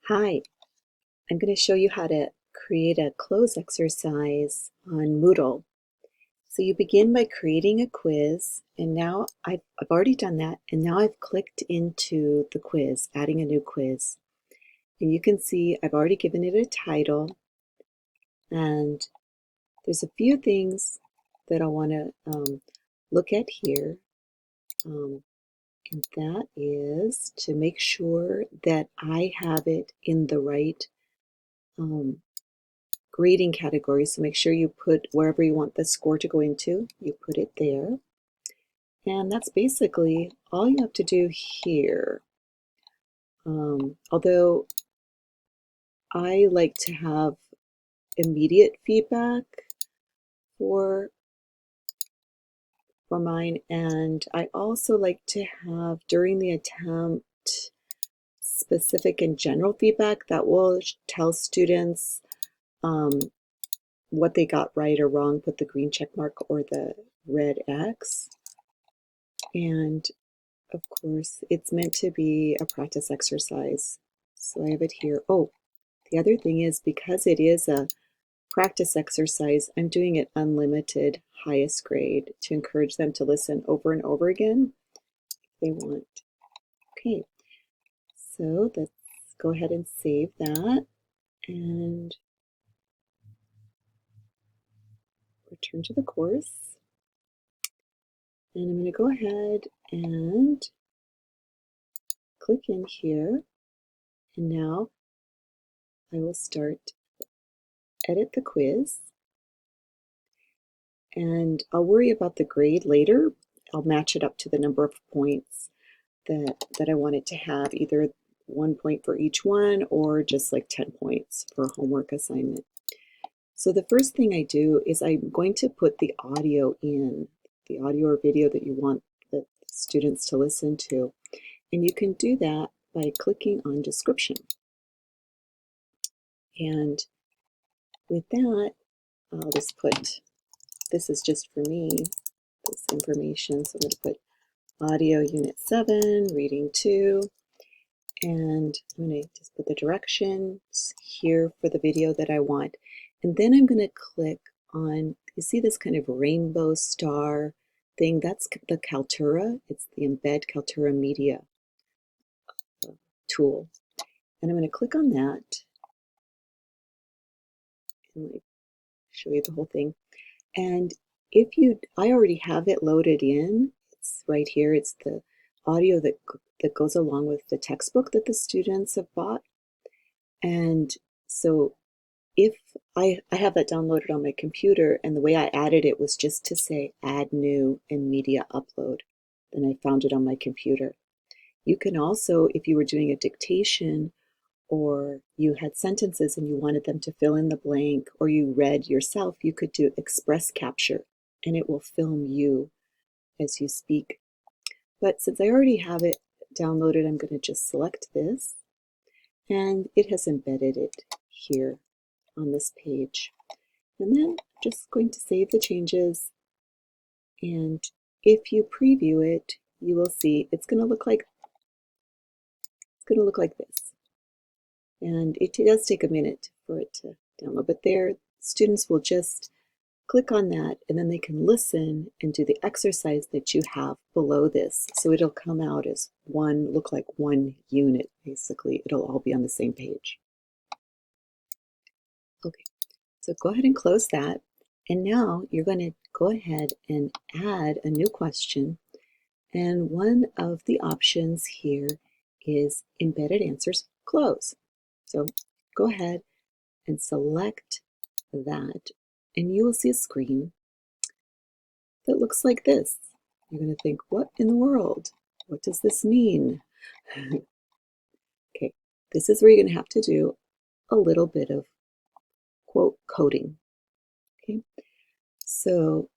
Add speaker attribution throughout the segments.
Speaker 1: Hi, I'm going to show you how to create a cloze exercise on Moodle. So you begin by creating a quiz, and now I've already done that, and now I've clicked into the quiz, adding a new quiz. And you can see I've already given it a title, and there's a few things that I want to look at here. And that is to make sure that I have it in the right um, grading category. So make sure you put wherever you want the score to go into, you put it there. And that's basically all you have to do here. Although I like to have immediate feedback for mine, and I also like to have during the attempt specific and general feedback that will tell students um, what they got right or wrong, put the green check mark or the red X. And of course, it's meant to be a practice exercise. So I have it here. Oh, the other thing is because it is a practice exercise, I'm doing it unlimited highest grade to encourage them to listen over and over again if they want. Okay, so let's go ahead and save that and return to the course. And I'm going to go ahead and click in here. And now I will start edit the quiz. And I'll worry about the grade later. I'll match it up to the number of points that I want it to have, either 1 point for each one or just like 10 points for a homework assignment. So the first thing I do is I'm going to put the audio in, the audio or video that you want the students to listen to. And you can do that by clicking on description. And with that, I'll just put, this is just for me, this information. So I'm going to put Audio Unit 7, Reading 2, and I'm going to just put the directions here for the video that I want. And then I'm going to click on, you see this kind of rainbow star thing? That's the Kaltura. It's the Embed Kaltura Media tool. And I'm going to click on that and show you the whole thing. And I already have it loaded in. It's right here. It's the audio that goes along with the textbook that the students have bought. And so if I have that downloaded on my computer, and the way I added it was just to say add new and media upload. Then I found it on my computer. You can also, if you were doing a dictation or you had sentences and you wanted them to fill in the blank, or you read yourself, you could do express capture and it will film you as you speak. But since I already have it downloaded, I'm going to just select this, and it has embedded it here on this page. And then I'm just going to save the changes, and if you preview it, you will see it's going to look like this. And it does take a minute for it to download, but there students will just click on that and then they can listen and do the exercise that you have below this. So it'll come out as look like one unit, basically. It'll all be on the same page. Okay, so go ahead and close that. And now you're going to go ahead and add a new question. And one of the options here is embedded answers cloze. So go ahead and select that, and you will see a screen that looks like this. You're going to think, what in the world? What does this mean? Okay, this is where you're going to have to do a little bit of quote coding. Okay, so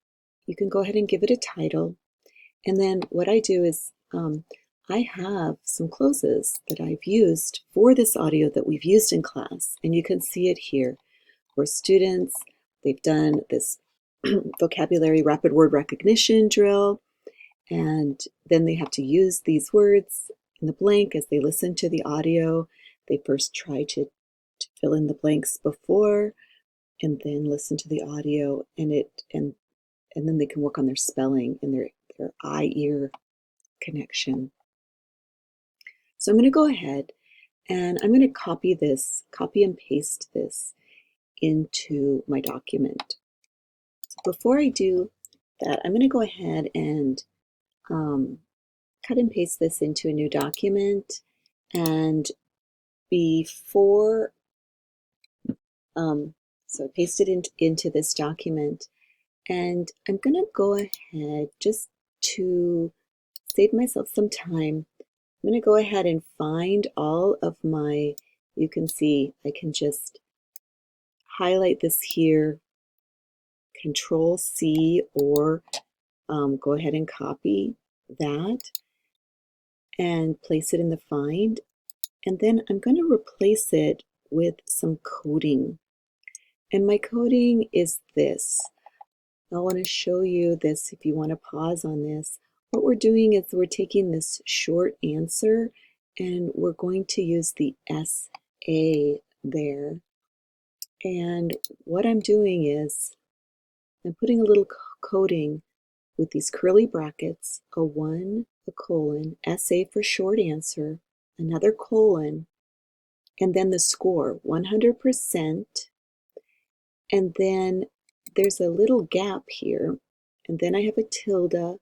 Speaker 1: you can go ahead and give it a title. And then what I do is I have some clozes that I've used for this audio that we've used in class. And you can see it here where students, they've done this vocabulary rapid word recognition drill. And then they have to use these words in the blank as they listen to the audio. they first try to fill in the blanks before and then listen to the audio, and then they can work on their spelling and their eye-ear connection. So I'm going to go ahead and I'm going to copy and paste this into my document. So before I do that, I'm going to go ahead and cut and paste this into a new document. And before, so I pasted it into this document, and I'm going to go ahead, just to save myself some time, I'm going to go ahead and find all of my, you can see I can just highlight this here, Control C, or go ahead and copy that and place it in the find. And then I'm going to replace it with some coding. And my coding is this. I want to show you this if you want to pause on this. What we're doing is we're taking this short answer and we're going to use the SA there. And what I'm doing is I'm putting a little coding with these curly brackets, a 1, a colon, SA for short answer, another colon, and then the score, 100%, and then there's a little gap here, and then I have a tilde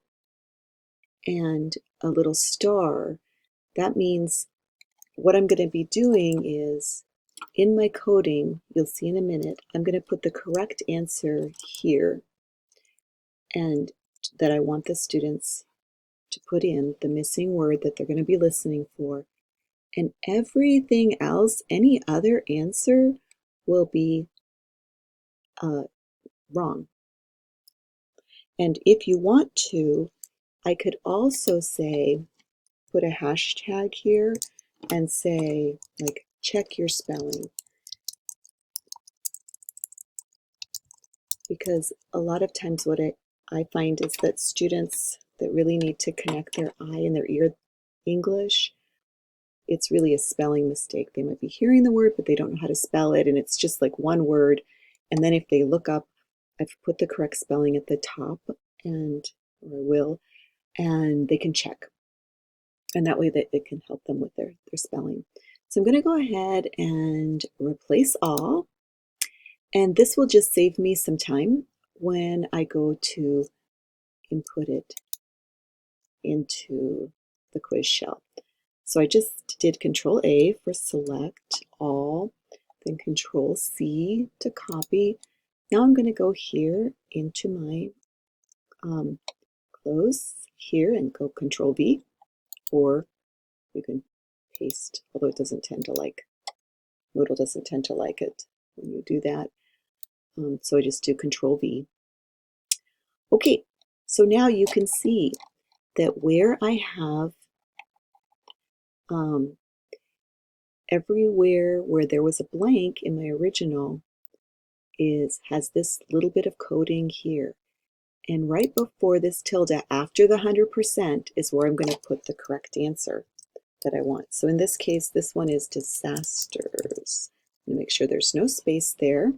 Speaker 1: and a little star. That means what I'm going to be doing is, in my coding, you'll see in a minute, I'm going to put the correct answer here, and that I want the students to put in the missing word that they're going to be listening for. And everything else, any other answer, will be wrong. And if you want to, I could also say, put a hashtag here and say, like, check your spelling. Because a lot of times what I find is that students that really need to connect their eye and their ear English, it's really a spelling mistake. They might be hearing the word, but they don't know how to spell it, and it's just like one word. And then if they look up, I've put the correct spelling at the top, or I will, and they can check. And that way that it can help them with their spelling. So I'm going to go ahead and replace all. And this will just save me some time when I go to input it into the quiz shell. So I just did Control A for select all, then Control C to copy. Now I'm going to go here into my cloze here and go Control V, or you can paste, although it doesn't tend to like, Moodle doesn't tend to like it when you do that. So I just do Control V. Okay, so now you can see that where I have everywhere where there was a blank in my original has this little bit of coding here. And right before this tilde, after the 100%, is where I'm going to put the correct answer that I want. So in this case, this one is disasters. I'm going to make sure there's no space there.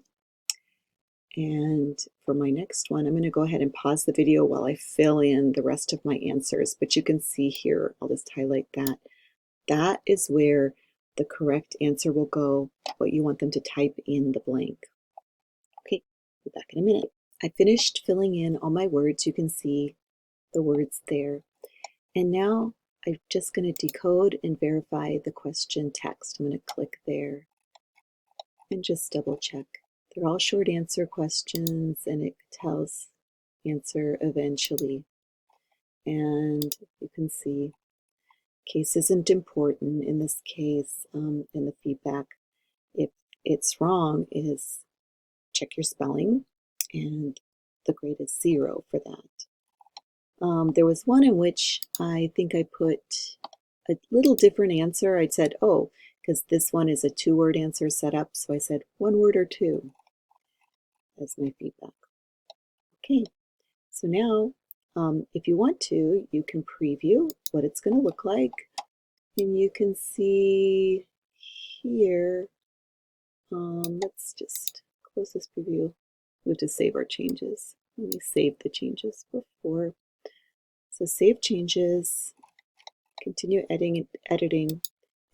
Speaker 1: And for my next one, I'm going to go ahead and pause the video while I fill in the rest of my answers. But you can see here, I'll just highlight that. That is where the correct answer will go, what you want them to type in the blank. Okay, be back in a minute. I finished filling in all my words. You can see the words there. And now I'm just going to decode and verify the question text. I'm going to click there and just double check. They're all short answer questions, and it tells answer eventually. And you can see case isn't important in this case, in the feedback. If it's wrong, is check your spelling, and the grade is 0 for that. There was one in which I think I put a little different answer. I'd said, oh, because this one is a 2-word answer set up, so I said 1 word or 2 as my feedback. Okay, so now if you want to, you can preview what it's going to look like, and you can see here, let's just close this preview. We'll just save our changes. Let me save the changes before. So save changes, continue editing,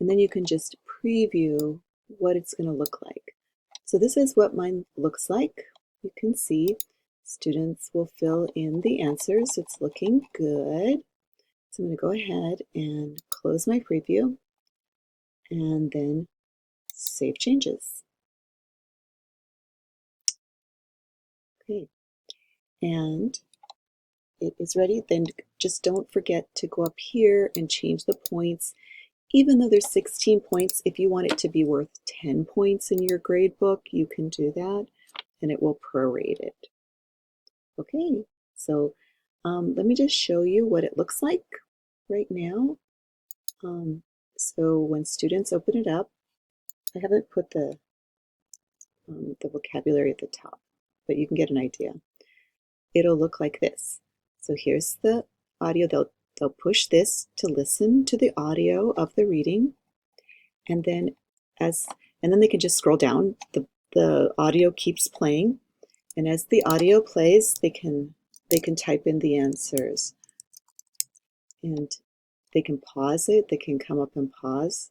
Speaker 1: and then you can just preview what it's going to look like. So this is what mine looks like. You can see students will fill in the answers. It's looking good. So I'm going to go ahead and close my preview and then save changes. Okay, and it is ready. Then just don't forget to go up here and change the points. Even though there's 16 points, if you want it to be worth 10 points in your grade book, you can do that and it will prorate it. Okay, so let me just show you what it looks like right now. So when students open it up, I haven't put the vocabulary at the top, but you can get an idea. It'll look like this. So here's the audio. They'll push this to listen to the audio of the reading, and then they can just scroll down. The audio keeps playing, and as the audio plays, they can type in the answers, and they can pause it. They can come up and pause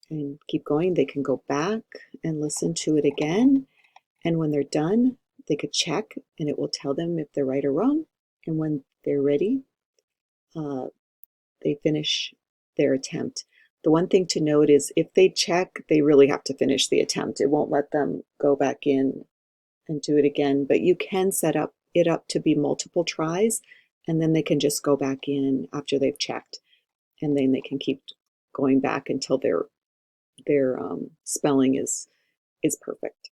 Speaker 1: and keep going. They can go back and listen to it again, and when they're done, they could check, and it will tell them if they're right or wrong. And when they're ready, they finish their attempt. The one thing to note is if they check, they really have to finish the attempt. It won't let them go back in and do it again, but you can set it up to be multiple tries, and then they can just go back in after they've checked, and then they can keep going back until their spelling is perfect.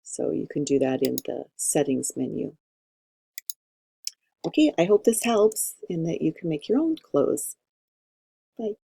Speaker 1: So you can do that in the settings menu. Okay, I hope this helps and that you can make your own cloze. Bye.